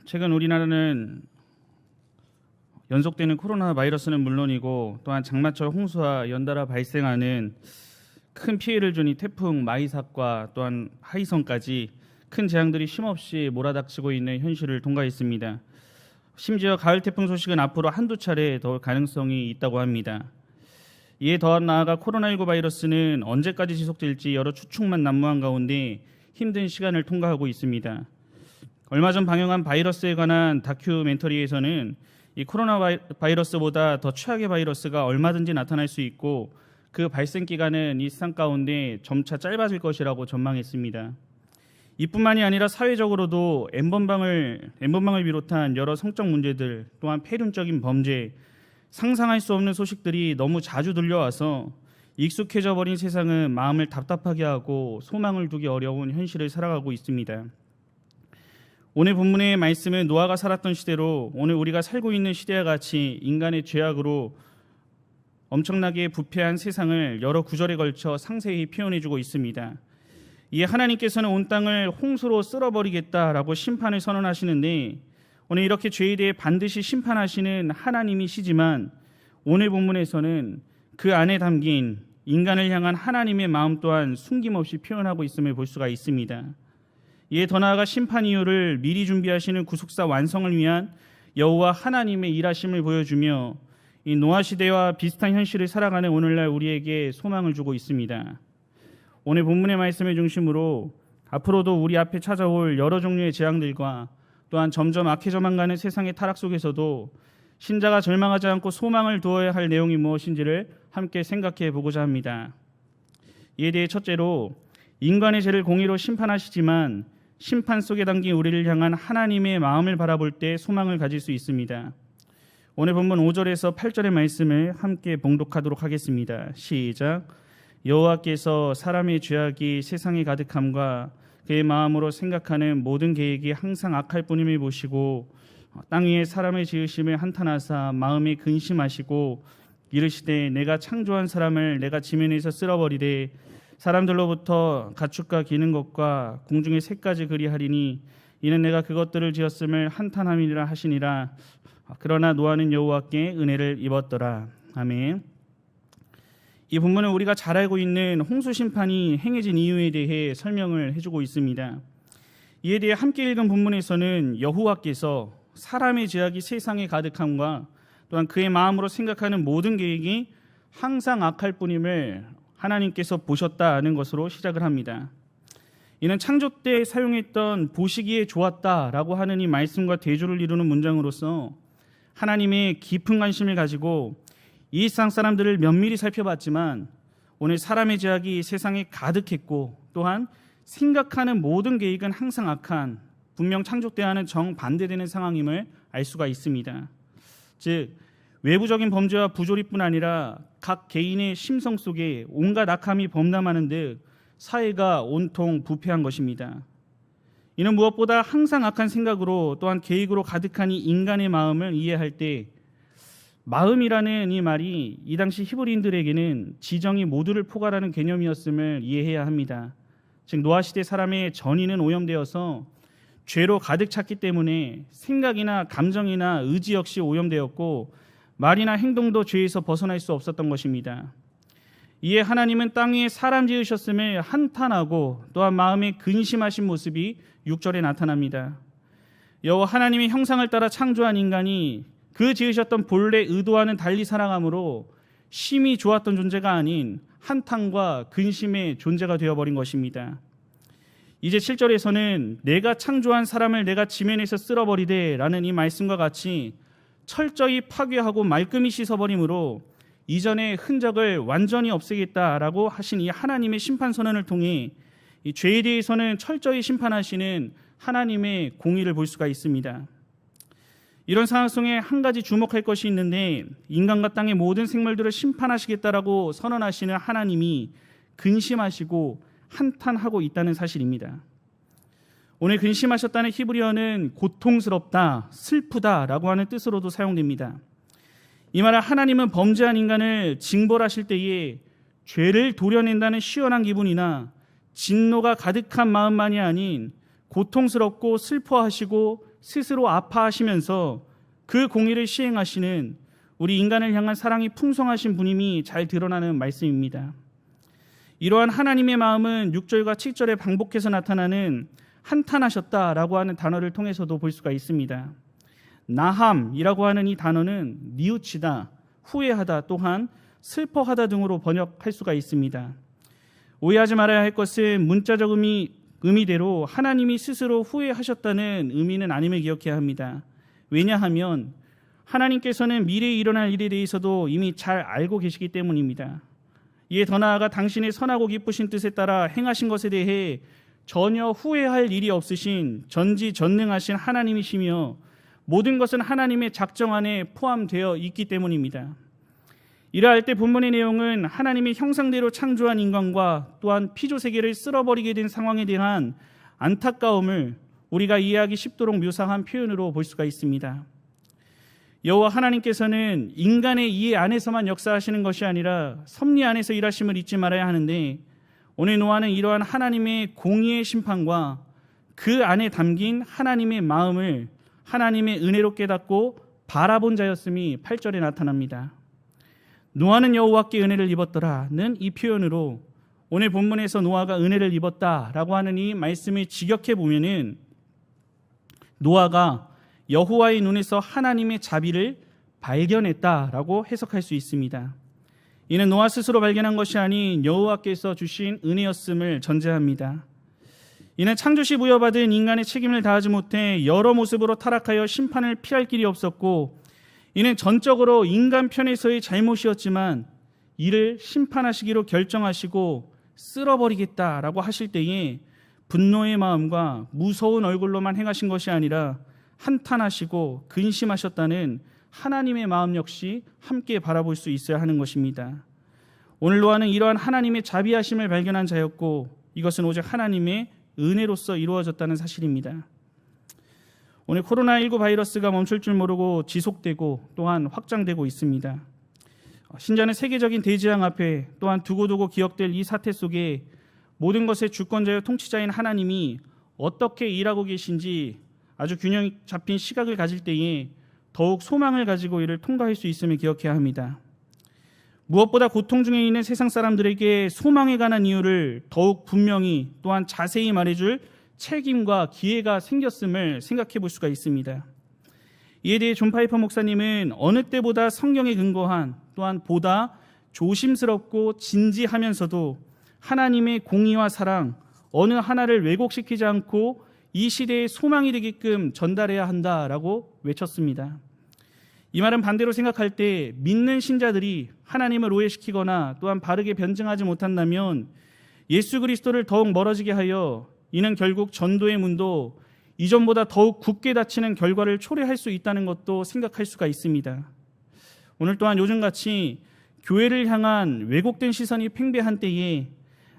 최근 우리나라는 연속되는 코로나 바이러스는 물론이고 또한 장마철 홍수와 연달아 발생하는 큰 피해를 준 이 태풍 마이삭과 또한 하이성까지 큰 재앙들이 쉼없이 몰아닥치고 있는 현실을 통과했습니다. 심지어 가을 태풍 소식은 앞으로 한두 차례 더 올 가능성이 있다고 합니다. 이에 더 나아가 코로나19 바이러스는 언제까지 지속될지 여러 추측만 난무한 가운데 힘든 시간을 통과하고 있습니다. 얼마 전 방영한 바이러스에 관한 다큐멘터리에서는 이 코로나 바이러스보다 더 최악의 바이러스가 얼마든지 나타날 수 있고 그 발생 기간은 이 세상 가운데 점차 짧아질 것이라고 전망했습니다. 이뿐만이 아니라 사회적으로도 N번방을 비롯한 여러 성적 문제들 또한 폐륜적인 범죄, 상상할 수 없는 소식들이 너무 자주 들려와서 익숙해져 버린 세상은 마음을 답답하게 하고 소망을 두기 어려운 현실을 살아가고 있습니다. 오늘 본문의 말씀은 노아가 살았던 시대로 오늘 우리가 살고 있는 시대와 같이 인간의 죄악으로 엄청나게 부패한 세상을 여러 구절에 걸쳐 상세히 표현해주고 있습니다. 이에 하나님께서는 온 땅을 홍수로 쓸어버리겠다라고 심판을 선언하시는데 오늘 이렇게 죄에 대해 반드시 심판하시는 하나님이시지만 오늘 본문에서는 그 안에 담긴 인간을 향한 하나님의 마음 또한 숨김없이 표현하고 있음을 볼 수가 있습니다. 이에 더 나아가 심판 이유를 미리 준비하시는 구속사 완성을 위한 여호와 하나님의 일하심을 보여주며 이 노아 시대와 비슷한 현실을 살아가는 오늘날 우리에게 소망을 주고 있습니다. 오늘 본문의 말씀을 중심으로 앞으로도 우리 앞에 찾아올 여러 종류의 재앙들과 또한 점점 악해져만 가는 세상의 타락 속에서도 신자가 절망하지 않고 소망을 두어야 할 내용이 무엇인지를 함께 생각해 보고자 합니다. 이에 대해 첫째로 인간의 죄를 공의로 심판하시지만 심판 속에 담긴 우리를 향한 하나님의 마음을 바라볼 때 소망을 가질 수 있습니다. 오늘 본문 5절에서 8절의 말씀을 함께 봉독하도록 하겠습니다. 시작. 여호와께서 사람의 죄악이 세상에 가득함과 그의 마음으로 생각하는 모든 계획이 항상 악할 뿐임을 보시고 땅 위에 사람의 지으심을 한탄하사 마음에 근심하시고 이르시되 내가 창조한 사람을 내가 지면에서 쓸어버리되 사람들로부터 가축과 기는 것과 공중의 새까지 그리하리니 이는 내가 그것들을 지었음을 한탄함이라 하시니라. 그러나 노아는 여호와께 은혜를 입었더라. 아멘. 이 본문은 우리가 잘 알고 있는 홍수 심판이 행해진 이유에 대해 설명을 해주고 있습니다. 이에 대해 함께 읽은 본문에서는 여호와께서 사람의 죄악이 세상에 가득함과 또한 그의 마음으로 생각하는 모든 계획이 항상 악할 뿐임을 하나님께서 보셨다는 것으로 시작을 합니다. 이는 창조 때 사용했던 보시기에 좋았다라고 하는 이 말씀과 대조를 이루는 문장으로서 하나님의 깊은 관심을 가지고 이 세상 사람들을 면밀히 살펴봤지만 오늘 사람의 죄악이 세상에 가득했고 또한 생각하는 모든 계획은 항상 악한 분명 창조 때와는 정반대되는 상황임을 알 수가 있습니다. 즉 외부적인 범죄와 부조리뿐 아니라 각 개인의 심성 속에 온갖 악함이 범람하는 듯 사회가 온통 부패한 것입니다. 이는 무엇보다 항상 악한 생각으로 또한 계획으로 가득한 이 인간의 마음을 이해할 때 마음이라는 이 말이 이 당시 히브리인들에게는 지정이 모두를 포괄하는 개념이었음을 이해해야 합니다. 즉 노아 시대 사람의 전의는 오염되어서 죄로 가득 찼기 때문에 생각이나 감정이나 의지 역시 오염되었고 말이나 행동도 죄에서 벗어날 수 없었던 것입니다. 이에 하나님은 땅 위에 사람 지으셨음을 한탄하고 또한 마음에 근심하신 모습이 6절에 나타납니다. 여호와 하나님의 형상을 따라 창조한 인간이 그 지으셨던 본래 의도와는 달리 살아가므로 심히 좋았던 존재가 아닌 한탄과 근심의 존재가 되어버린 것입니다. 이제 7절에서는 내가 창조한 사람을 내가 지면에서 쓸어버리되 라는 이 말씀과 같이 철저히 파괴하고 말끔히 씻어버림으로 이전의 흔적을 완전히 없애겠다라고 하신 이 하나님의 심판 선언을 통해 이 죄에 대해서는 철저히 심판하시는 하나님의 공의를 볼 수가 있습니다. 이런 상황 속에 한 가지 주목할 것이 있는데 인간과 땅의 모든 생물들을 심판하시겠다라고 선언하시는 하나님이 근심하시고 한탄하고 있다는 사실입니다. 오늘 근심하셨다는 히브리어는 고통스럽다, 슬프다라고 하는 뜻으로도 사용됩니다. 이 말은 하나님은 범죄한 인간을 징벌하실 때에 죄를 도려낸다는 시원한 기분이나 진노가 가득한 마음만이 아닌 고통스럽고 슬퍼하시고 스스로 아파하시면서 그 공의를 시행하시는 우리 인간을 향한 사랑이 풍성하신 분임이 잘 드러나는 말씀입니다. 이러한 하나님의 마음은 6절과 7절에 반복해서 나타나는 한탄하셨다라고 하는 단어를 통해서도 볼 수가 있습니다. 나함이라고 하는 이 단어는 뉘우치다, 후회하다, 또한 슬퍼하다 등으로 번역할 수가 있습니다. 오해하지 말아야 할 것은 문자적 의미대로 하나님이 스스로 후회하셨다는 의미는 아님을 기억해야 합니다. 왜냐하면 하나님께서는 미래에 일어날 일에 대해서도 이미 잘 알고 계시기 때문입니다. 이에 더 나아가 당신의 선하고 기쁘신 뜻에 따라 행하신 것에 대해 전혀 후회할 일이 없으신 전지전능하신 하나님이시며 모든 것은 하나님의 작정 안에 포함되어 있기 때문입니다. 이러할 때 본문의 내용은 하나님의 형상대로 창조한 인간과 또한 피조세계를 쓸어버리게 된 상황에 대한 안타까움을 우리가 이해하기 쉽도록 묘사한 표현으로 볼 수가 있습니다. 여호와 하나님께서는 인간의 이해 안에서만 역사하시는 것이 아니라 섭리 안에서 일하심을 잊지 말아야 하는데, 오늘 노아는 이러한 하나님의 공의의 심판과 그 안에 담긴 하나님의 마음을 하나님의 은혜로 깨닫고 바라본 자였음이 8절에 나타납니다. 노아는 여호와께 은혜를 입었더라는 이 표현으로 오늘 본문에서 노아가 은혜를 입었다라고 하는 이 말씀을 직역해 보면은 노아가 여호와의 눈에서 하나님의 자비를 발견했다라고 해석할 수 있습니다. 이는 노아 스스로 발견한 것이 아닌 여호와께서 주신 은혜였음을 전제합니다. 이는 창조시 부여받은 인간의 책임을 다하지 못해 여러 모습으로 타락하여 심판을 피할 길이 없었고, 이는 전적으로 인간 편에서의 잘못이었지만 이를 심판하시기로 결정하시고 쓸어버리겠다라고 하실 때에 분노의 마음과 무서운 얼굴로만 행하신 것이 아니라 한탄하시고 근심하셨다는 하나님의 마음 역시 함께 바라볼 수 있어야 하는 것입니다. 오늘 노아는 이러한 하나님의 자비하심을 발견한 자였고, 이것은 오직 하나님의 은혜로서 이루어졌다는 사실입니다. 오늘 코로나19 바이러스가 멈출 줄 모르고 지속되고 또한 확장되고 있습니다. 신자는 세계적인 대재앙 앞에 또한 두고두고 기억될 이 사태 속에 모든 것의 주권자여 통치자인 하나님이 어떻게 일하고 계신지 아주 균형 잡힌 시각을 가질 때에 더욱 소망을 가지고 이를 통과할 수 있음을 기억해야 합니다. 무엇보다 고통 중에 있는 세상 사람들에게 소망에 관한 이유를 더욱 분명히 또한 자세히 말해줄 책임과 기회가 생겼음을 생각해 볼 수가 있습니다. 이에 대해 존 파이퍼 목사님은 어느 때보다 성경에 근거한 또한 보다 조심스럽고 진지하면서도 하나님의 공의와 사랑 어느 하나를 왜곡시키지 않고 이 시대의 소망이 되게끔 전달해야 한다라고 외쳤습니다. 이 말은 반대로 생각할 때 믿는 신자들이 하나님을 오해시키거나 또한 바르게 변증하지 못한다면 예수 그리스도를 더욱 멀어지게 하여 이는 결국 전도의 문도 이전보다 더욱 굳게 닫히는 결과를 초래할 수 있다는 것도 생각할 수가 있습니다. 오늘 또한 요즘같이 교회를 향한 왜곡된 시선이 팽배한 때에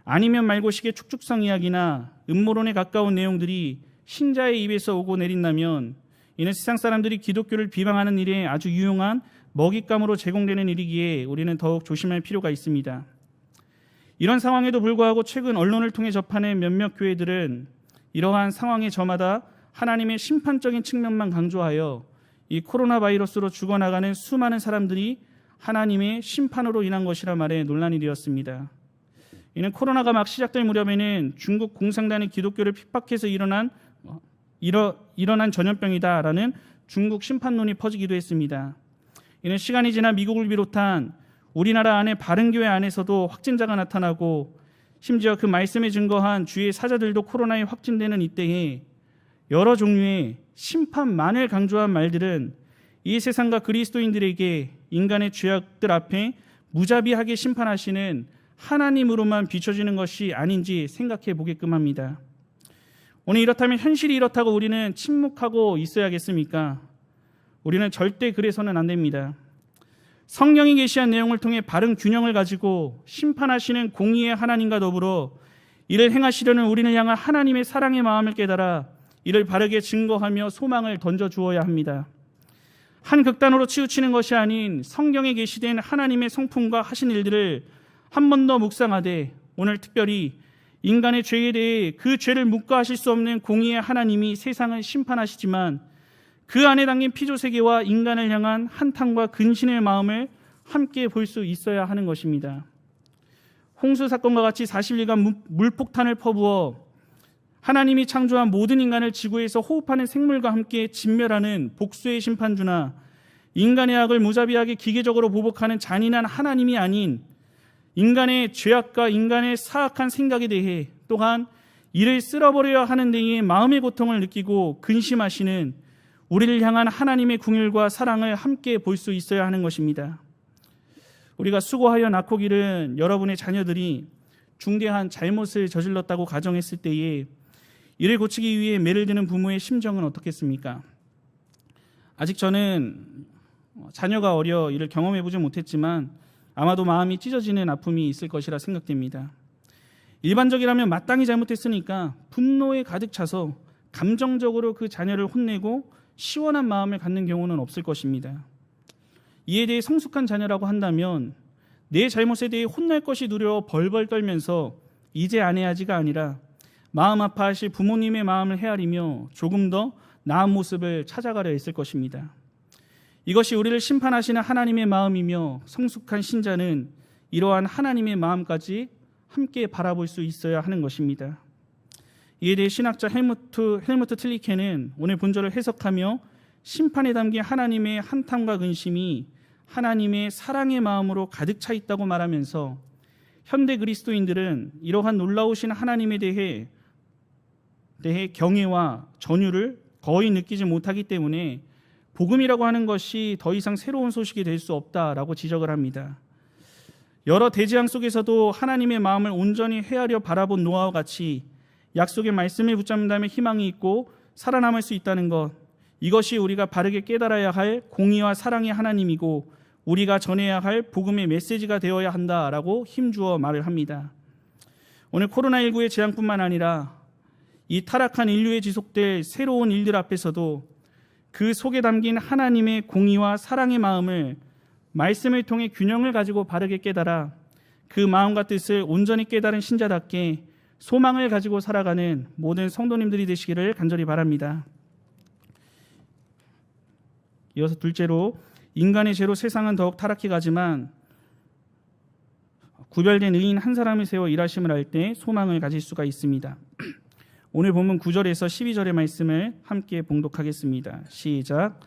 아니면 말고식의 축축성 이야기나 음모론에 가까운 내용들이 신자의 입에서 오고 내린다면 이는 세상 사람들이 기독교를 비방하는 일에 아주 유용한 먹잇감으로 제공되는 일이기에 우리는 더욱 조심할 필요가 있습니다. 이런 상황에도 불구하고 최근 언론을 통해 접하는 몇몇 교회들은 이러한 상황에 저마다 하나님의 심판적인 측면만 강조하여 이 코로나 바이러스로 죽어나가는 수많은 사람들이 하나님의 심판으로 인한 것이라 말에 논란이 되었습니다. 이는 코로나가 막 시작될 무렵에는 중국 공산당이 기독교를 핍박해서 일어난 전염병이다라는 중국 심판론이 퍼지기도 했습니다. 이는 시간이 지나 미국을 비롯한 우리나라 안에 바른교회 안에서도 확진자가 나타나고 심지어 그 말씀에 증거한 주의 사자들도 코로나에 확진되는 이때에 여러 종류의 심판만을 강조한 말들은 이 세상과 그리스도인들에게 인간의 죄악들 앞에 무자비하게 심판하시는 하나님으로만 비춰지는 것이 아닌지 생각해 보게끔 합니다. 오늘 이렇다면 현실이 이렇다고 우리는 침묵하고 있어야겠습니까? 우리는 절대 그래서는 안 됩니다. 성경이 계시한 내용을 통해 바른 균형을 가지고 심판하시는 공의의 하나님과 더불어 이를 행하시려는 우리를 향한 하나님의 사랑의 마음을 깨달아 이를 바르게 증거하며 소망을 던져주어야 합니다. 한 극단으로 치우치는 것이 아닌 성경에 계시된 하나님의 성품과 하신 일들을 한 번 더 묵상하되 오늘 특별히 인간의 죄에 대해 그 죄를 묵과하실 수 없는 공의의 하나님이 세상을 심판하시지만 그 안에 담긴 피조세계와 인간을 향한 한탄과 근신의 마음을 함께 볼 수 있어야 하는 것입니다. 홍수 사건과 같이 40일간 물폭탄을 퍼부어 하나님이 창조한 모든 인간을 지구에서 호흡하는 생물과 함께 진멸하는 복수의 심판주나 인간의 악을 무자비하게 기계적으로 보복하는 잔인한 하나님이 아닌 인간의 죄악과 인간의 사악한 생각에 대해 또한 이를 쓸어버려야 하는 데에 마음의 고통을 느끼고 근심하시는 우리를 향한 하나님의 긍휼과 사랑을 함께 볼 수 있어야 하는 것입니다. 우리가 수고하여 낳고 기른 여러분의 자녀들이 중대한 잘못을 저질렀다고 가정했을 때에 이를 고치기 위해 매를 드는 부모의 심정은 어떻겠습니까? 아직 저는 자녀가 어려 이를 경험해보지 못했지만 아마도 마음이 찢어지는 아픔이 있을 것이라 생각됩니다. 일반적이라면 마땅히 잘못했으니까 분노에 가득 차서 감정적으로 그 자녀를 혼내고 시원한 마음을 갖는 경우는 없을 것입니다. 이에 대해 성숙한 자녀라고 한다면 내 잘못에 대해 혼날 것이 두려워 벌벌 떨면서 이제 안 해야지가 아니라 마음 아파하실 부모님의 마음을 헤아리며 조금 더 나은 모습을 찾아가려 했을 것입니다. 이것이 우리를 심판하시는 하나님의 마음이며 성숙한 신자는 이러한 하나님의 마음까지 함께 바라볼 수 있어야 하는 것입니다. 이에 대해 신학자 헬무트 틀리케는 오늘 본절을 해석하며 심판에 담긴 하나님의 한탄과 근심이 하나님의 사랑의 마음으로 가득 차 있다고 말하면서 현대 그리스도인들은 이러한 놀라우신 하나님에 대해 경외와 전율을 거의 느끼지 못하기 때문에 복음이라고 하는 것이 더 이상 새로운 소식이 될 수 없다라고 지적을 합니다. 여러 대재앙 속에서도 하나님의 마음을 온전히 헤아려 바라본 노아와 같이 약속의 말씀을 붙잡는다면 희망이 있고 살아남을 수 있다는 것, 이것이 우리가 바르게 깨달아야 할 공의와 사랑의 하나님이고 우리가 전해야 할 복음의 메시지가 되어야 한다라고 힘주어 말을 합니다. 오늘 코로나19의 재앙뿐만 아니라 이 타락한 인류에 지속될 새로운 일들 앞에서도 그 속에 담긴 하나님의 공의와 사랑의 마음을 말씀을 통해 균형을 가지고 바르게 깨달아 그 마음과 뜻을 온전히 깨달은 신자답게 소망을 가지고 살아가는 모든 성도님들이 되시기를 간절히 바랍니다. 이어서 둘째로, 인간의 죄로 세상은 더욱 타락해 가지만 구별된 의인 한 사람을 세워 일하심을 할 때 소망을 가질 수가 있습니다. 오늘 본문 9절에서 12절의 말씀을 함께 봉독하겠습니다. 시작.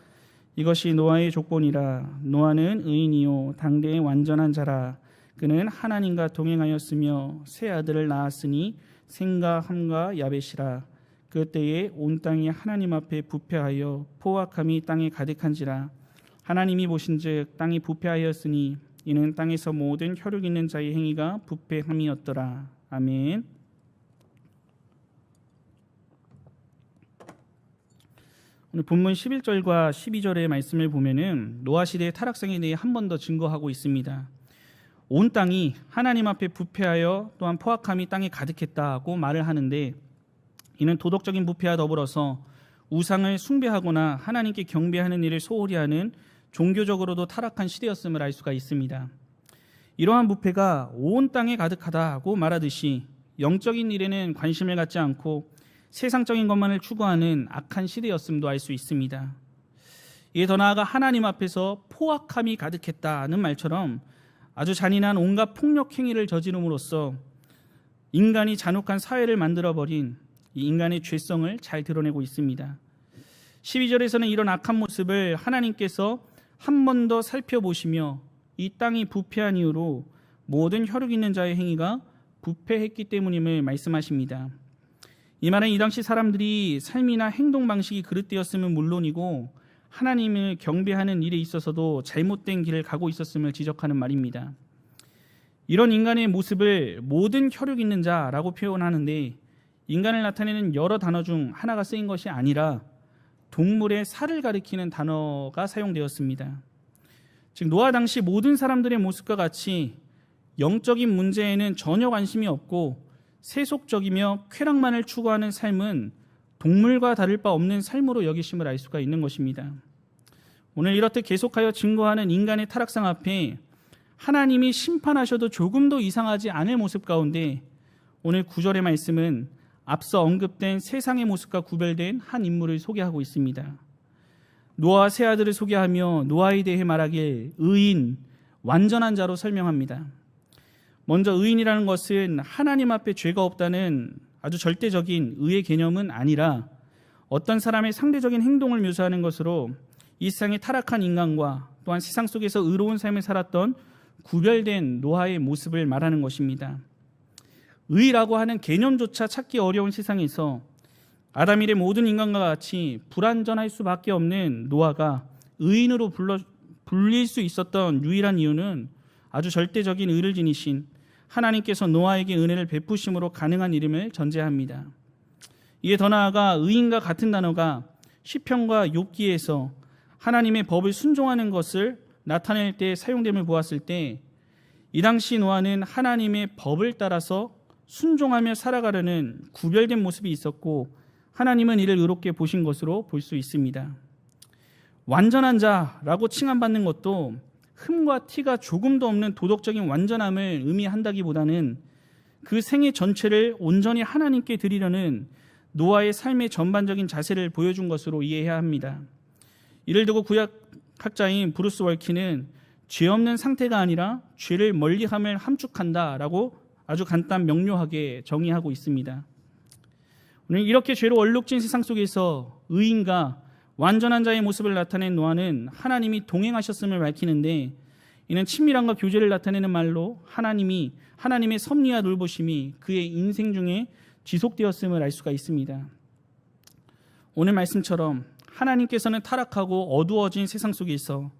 이것이 노아의 조건이라. 노아는 의인이요 당대의 완전한 자라. 그는 하나님과 동행하였으며 세 아들을 낳았으니 셈과 함과 야벳이라. 그때에 온 땅이 하나님 앞에 부패하여 포악함이 땅에 가득한지라. 하나님이 보신즉 땅이 부패하였으니 이는 땅에서 모든 혈육 있는 자의 행위가 부패함이었더라. 아멘. 오늘 본문 11절과 12절의 말씀을 보면은 노아 시대의 타락성에 대해 한 번 더 증거하고 있습니다. 온 땅이 하나님 앞에 부패하여 또한 포악함이 땅에 가득했다고 말을 하는데, 이는 도덕적인 부패와 더불어서 우상을 숭배하거나 하나님께 경배하는 일을 소홀히 하는 종교적으로도 타락한 시대였음을 알 수가 있습니다. 이러한 부패가 온 땅에 가득하다고 말하듯이 영적인 일에는 관심을 갖지 않고 세상적인 것만을 추구하는 악한 시대였음도 알 수 있습니다. 이에 더 나아가 하나님 앞에서 포악함이 가득했다는 말처럼 아주 잔인한 온갖 폭력 행위를 저지름으로써 인간이 잔혹한 사회를 만들어버린 이 인간의 죄성을 잘 드러내고 있습니다. 12절에서는 이런 악한 모습을 하나님께서 한 번 더 살펴보시며 이 땅이 부패한 이유로 모든 혈육 있는 자의 행위가 부패했기 때문임을 말씀하십니다. 이 말은 이 당시 사람들이 삶이나 행동 방식이 그릇되었음은 물론이고 하나님을 경배하는 일에 있어서도 잘못된 길을 가고 있었음을 지적하는 말입니다. 이런 인간의 모습을 모든 혈육 있는 자라고 표현하는데, 인간을 나타내는 여러 단어 중 하나가 쓰인 것이 아니라 동물의 살을 가리키는 단어가 사용되었습니다. 즉 노아 당시 모든 사람들의 모습과 같이 영적인 문제에는 전혀 관심이 없고 세속적이며 쾌락만을 추구하는 삶은 동물과 다를 바 없는 삶으로 여기심을 알 수가 있는 것입니다. 오늘 이렇듯 계속하여 증거하는 인간의 타락상 앞에 하나님이 심판하셔도 조금도 이상하지 않을 모습 가운데 오늘 9절의 말씀은 앞서 언급된 세상의 모습과 구별된 한 인물을 소개하고 있습니다. 노아와 세 아들을 소개하며 노아에 대해 말하길 의인, 완전한 자로 설명합니다. 먼저 의인이라는 것은 하나님 앞에 죄가 없다는 아주 절대적인 의의 개념은 아니라 어떤 사람의 상대적인 행동을 묘사하는 것으로 이 세상의 타락한 인간과 또한 세상 속에서 의로운 삶을 살았던 구별된 노아의 모습을 말하는 것입니다. 의라고 하는 개념조차 찾기 어려운 세상에서 아담 이래 모든 인간과 같이 불완전할 수밖에 없는 노아가 의인으로 불릴 수 있었던 유일한 이유는 아주 절대적인 의를 지니신 하나님께서 노아에게 은혜를 베푸심으로 가능한 일임을 전제합니다. 이에 더 나아가 의인과 같은 단어가 시편과 욥기에서 하나님의 법을 순종하는 것을 나타낼 때 사용됨을 보았을 때 이 당시 노아는 하나님의 법을 따라서 순종하며 살아가려는 구별된 모습이 있었고 하나님은 이를 의롭게 보신 것으로 볼 수 있습니다. 완전한 자라고 칭함받는 것도 흠과 티가 조금도 없는 도덕적인 완전함을 의미한다기보다는 그 생애 전체를 온전히 하나님께 드리려는 노아의 삶의 전반적인 자세를 보여준 것으로 이해해야 합니다. 이를 두고 구약학자인 브루스 월키는 죄 없는 상태가 아니라 죄를 멀리함을 함축한다라고 아주 간단 명료하게 정의하고 있습니다. 오늘 이렇게 죄로 얼룩진 세상 속에서 의인과 완전한 자의 모습을 나타낸 노아는 하나님이 동행하셨음을 밝히는데 이는 친밀함과 교제를 나타내는 말로 하나님의 섭리와 놀보심이 그의 인생 중에 지속되었음을 알 수가 있습니다. 오늘 말씀처럼 하나님께서는 타락하고 어두워진 세상 속에서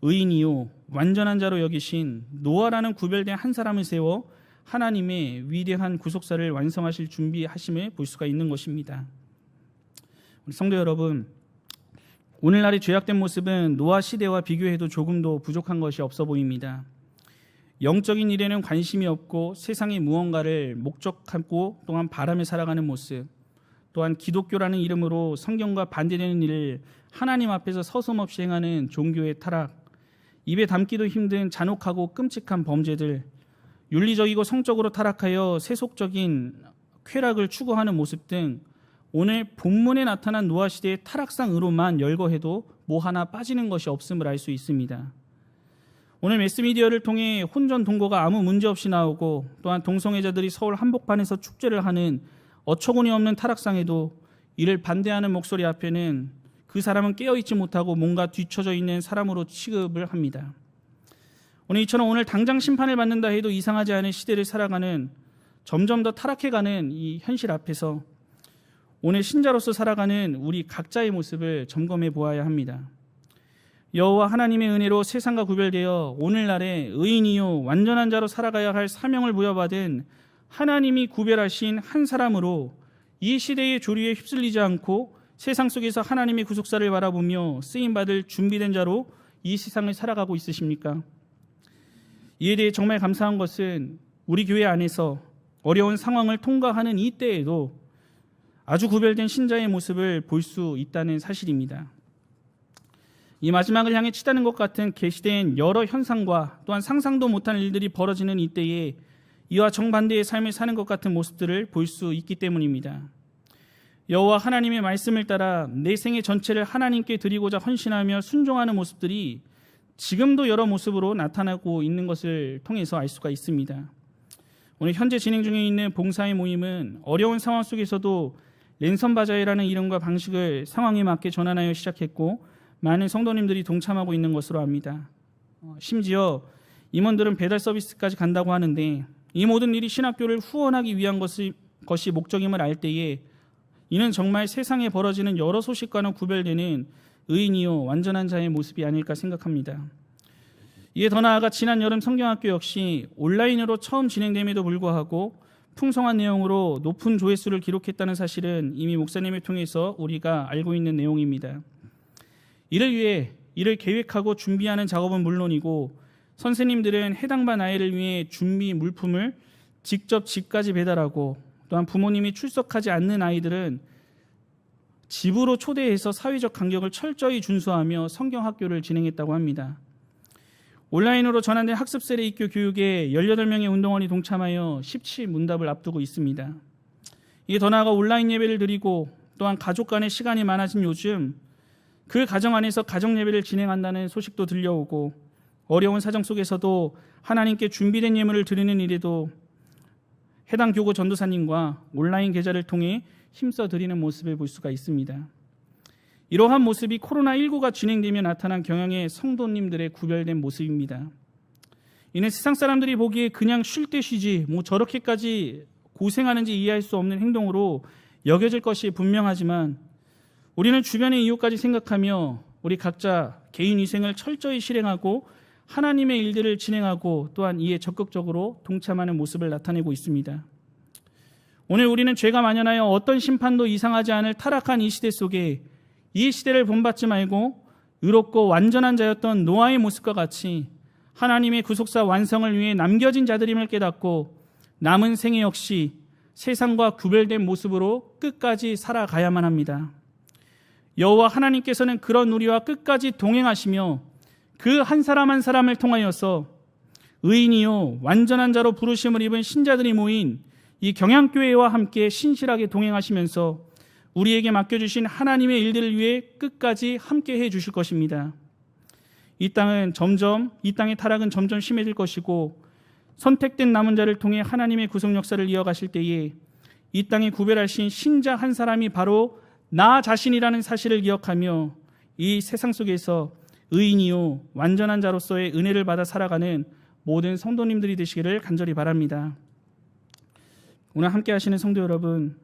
의인이요 완전한 자로 여기신 노아라는 구별된 한 사람을 세워 하나님의 위대한 구속사를 완성하실 준비하심을 볼 수가 있는 것입니다. 우리 성도 여러분, 오늘날의 죄악된 모습은 노아 시대와 비교해도 조금도 부족한 것이 없어 보입니다. 영적인 일에는 관심이 없고 세상의 무언가를 목적하고 또한 바라며 살아가는 모습, 또한 기독교라는 이름으로 성경과 반대되는 일을 하나님 앞에서 서슴없이 행하는 종교의 타락, 입에 담기도 힘든 잔혹하고 끔찍한 범죄들, 윤리적이고 성적으로 타락하여 세속적인 쾌락을 추구하는 모습 등 오늘 본문에 나타난 노아 시대의 타락상으로만 열거해도 뭐 하나 빠지는 것이 없음을 알 수 있습니다. 오늘 매스미디어를 통해 혼전 동거가 아무 문제 없이 나오고 또한 동성애자들이 서울 한복판에서 축제를 하는 어처구니 없는 타락상에도 이를 반대하는 목소리 앞에는 그 사람은 깨어있지 못하고 뭔가 뒤처져 있는 사람으로 취급을 합니다. 오늘 이처럼 오늘 당장 심판을 받는다 해도 이상하지 않은 시대를 살아가는 점점 더 타락해가는 이 현실 앞에서 오늘 신자로서 살아가는 우리 각자의 모습을 점검해 보아야 합니다. 여호와 하나님의 은혜로 세상과 구별되어 오늘날의 의인이요 완전한 자로 살아가야 할 사명을 부여받은 하나님이 구별하신 한 사람으로 이 시대의 조류에 휩쓸리지 않고 세상 속에서 하나님의 구속사를 바라보며 쓰임받을 준비된 자로 이 세상을 살아가고 있으십니까? 이에 대해 정말 감사한 것은 우리 교회 안에서 어려운 상황을 통과하는 이 때에도 아주 구별된 신자의 모습을 볼 수 있다는 사실입니다. 이 마지막을 향해 치닫는 것 같은 계시된 여러 현상과 또한 상상도 못한 일들이 벌어지는 이때에 이와 정반대의 삶을 사는 것 같은 모습들을 볼 수 있기 때문입니다. 여호와 하나님의 말씀을 따라 내 생애 전체를 하나님께 드리고자 헌신하며 순종하는 모습들이 지금도 여러 모습으로 나타나고 있는 것을 통해서 알 수가 있습니다. 오늘 현재 진행 중에 있는 봉사의 모임은 어려운 상황 속에서도 랜선 바자회라는 이름과 방식을 상황에 맞게 전환하여 시작했고 많은 성도님들이 동참하고 있는 것으로 압니다. 심지어 임원들은 배달 서비스까지 간다고 하는데 이 모든 일이 신학교를 후원하기 위한 것이 목적임을 알 때에 이는 정말 세상에 벌어지는 여러 소식과는 구별되는 의인이요 완전한 자의 모습이 아닐까 생각합니다. 이에 더 나아가 지난 여름 성경학교 역시 온라인으로 처음 진행됨에도 불구하고 풍성한 내용으로 높은 조회수를 기록했다는 사실은 이미 목사님을 통해서 우리가 알고 있는 내용입니다. 이를 위해 이를 계획하고 준비하는 작업은 물론이고 선생님들은 해당 반 아이를 위해 준비 물품을 직접 집까지 배달하고 또한 부모님이 출석하지 않는 아이들은 집으로 초대해서 사회적 간격을 철저히 준수하며 성경학교를 진행했다고 합니다. 온라인으로 전환된 학습 세례 입교 교육에 18명의 운동원이 동참하여 17문답을 앞두고 있습니다. 이게 더 나아가 온라인 예배를 드리고 또한 가족 간의 시간이 많아진 요즘 그 가정 안에서 가정 예배를 진행한다는 소식도 들려오고 어려운 사정 속에서도 하나님께 준비된 예물을 드리는 일에도 해당 교구 전도사님과 온라인 계좌를 통해 힘써 드리는 모습을 볼 수가 있습니다. 이러한 모습이 코로나19가 진행되며 나타난 경향의 성도님들의 구별된 모습입니다. 이는 세상 사람들이 보기에 그냥 쉴 때 쉬지 저렇게까지 고생하는지 이해할 수 없는 행동으로 여겨질 것이 분명하지만 우리는 주변의 이웃까지 생각하며 우리 각자 개인 위생을 철저히 실행하고 하나님의 일들을 진행하고 또한 이에 적극적으로 동참하는 모습을 나타내고 있습니다. 오늘 우리는 죄가 만연하여 어떤 심판도 이상하지 않을 타락한 이 시대 속에 이 시대를 본받지 말고 의롭고 완전한 자였던 노아의 모습과 같이 하나님의 구속사 완성을 위해 남겨진 자들임을 깨닫고 남은 생애 역시 세상과 구별된 모습으로 끝까지 살아가야만 합니다. 여호와 하나님께서는 그런 우리와 끝까지 동행하시며 그 한 사람 한 사람을 통하여서 의인이요 완전한 자로 부르심을 입은 신자들이 모인 이 경향교회와 함께 신실하게 동행하시면서 우리에게 맡겨주신 하나님의 일들을 위해 끝까지 함께 해주실 것입니다. 이 땅의 타락은 점점 심해질 것이고 선택된 남은 자를 통해 하나님의 구속 역사를 이어가실 때에 이 땅에 구별하신 신자 한 사람이 바로 나 자신이라는 사실을 기억하며 이 세상 속에서 의인이요 완전한 자로서의 은혜를 받아 살아가는 모든 성도님들이 되시기를 간절히 바랍니다. 오늘 함께 하시는 성도 여러분,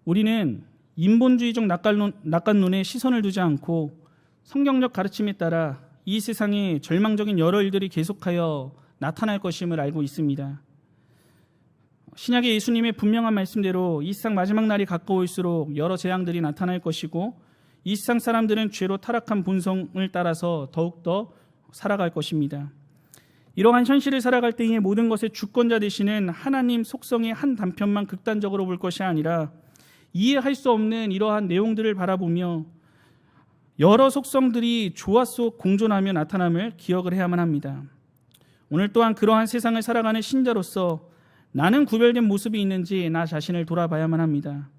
우리는 인본주의적 낙관론에 시선을 두지 않고 성경적 가르침에 따라 이 세상에 절망적인 여러 일들이 계속하여 나타날 것임을 알고 있습니다. 신약의 예수님의 분명한 말씀대로 이 세상 마지막 날이 가까울수록 여러 재앙들이 나타날 것이고 이 세상 사람들은 죄로 타락한 본성을 따라서 더욱더 살아갈 것입니다. 이러한 현실을 살아갈 때에 모든 것의 주권자 되시는 하나님 속성의 한 단편만 극단적으로 볼 것이 아니라 이해할 수 없는 이러한 내용들을 바라보며 여러 속성들이 조화 속 공존하며 나타남을 기억을 해야만 합니다. 오늘 또한 그러한 세상을 살아가는 신자로서 나는 구별된 모습이 있는지 나 자신을 돌아봐야만 합니다.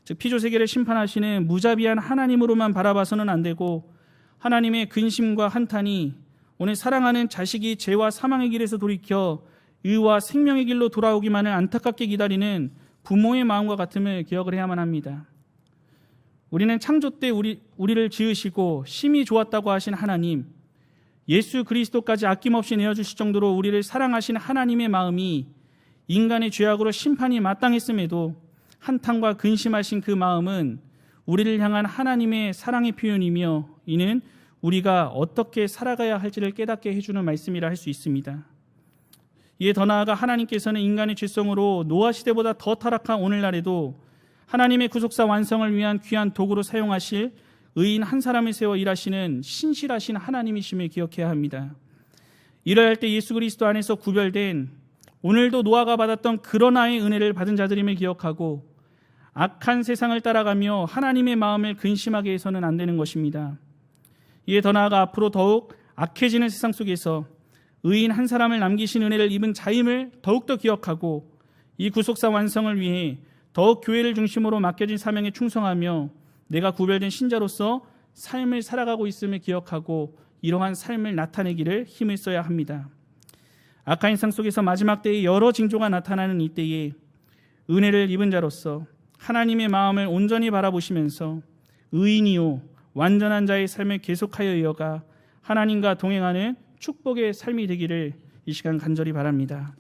즉 피조세계를 심판하시는 무자비한 하나님으로만 바라봐서는 안 되고 하나님의 근심과 한탄이 오늘 사랑하는 자식이 죄와 사망의 길에서 돌이켜 의와 생명의 길로 돌아오기만을 안타깝게 기다리는 부모의 마음과 같음을 기억을 해야만 합니다. 우리는 창조 때 우리를 지으시고 심히 좋았다고 하신 하나님, 예수 그리스도까지 아낌없이 내어주실 정도로 우리를 사랑하신 하나님의 마음이 인간의 죄악으로 심판이 마땅했음에도 한탄과 근심하신 그 마음은 우리를 향한 하나님의 사랑의 표현이며 이는 우리가 어떻게 살아가야 할지를 깨닫게 해주는 말씀이라 할 수 있습니다. 이에 더 나아가 하나님께서는 인간의 죄성으로 노아 시대보다 더 타락한 오늘날에도 하나님의 구속사 완성을 위한 귀한 도구로 사용하실 의인 한 사람을 세워 일하시는 신실하신 하나님이심을 기억해야 합니다. 이러할 때 예수 그리스도 안에서 구별된 오늘도 노아가 받았던 그러나의 은혜를 받은 자들임을 기억하고 악한 세상을 따라가며 하나님의 마음을 근심하게 해서는 안 되는 것입니다. 이에 더 나아가 앞으로 더욱 악해지는 세상 속에서 의인 한 사람을 남기신 은혜를 입은 자임을 더욱더 기억하고 이 구속사 완성을 위해 더욱 교회를 중심으로 맡겨진 사명에 충성하며 내가 구별된 신자로서 삶을 살아가고 있음을 기억하고 이러한 삶을 나타내기를 힘을 써야 합니다. 악한 인상 속에서 마지막 때에 여러 징조가 나타나는 이때에 은혜를 입은 자로서 하나님의 마음을 온전히 바라보시면서 의인이요 완전한 자의 삶을 계속하여 이어가 하나님과 동행하는 축복의 삶이 되기를 이 시간 간절히 바랍니다.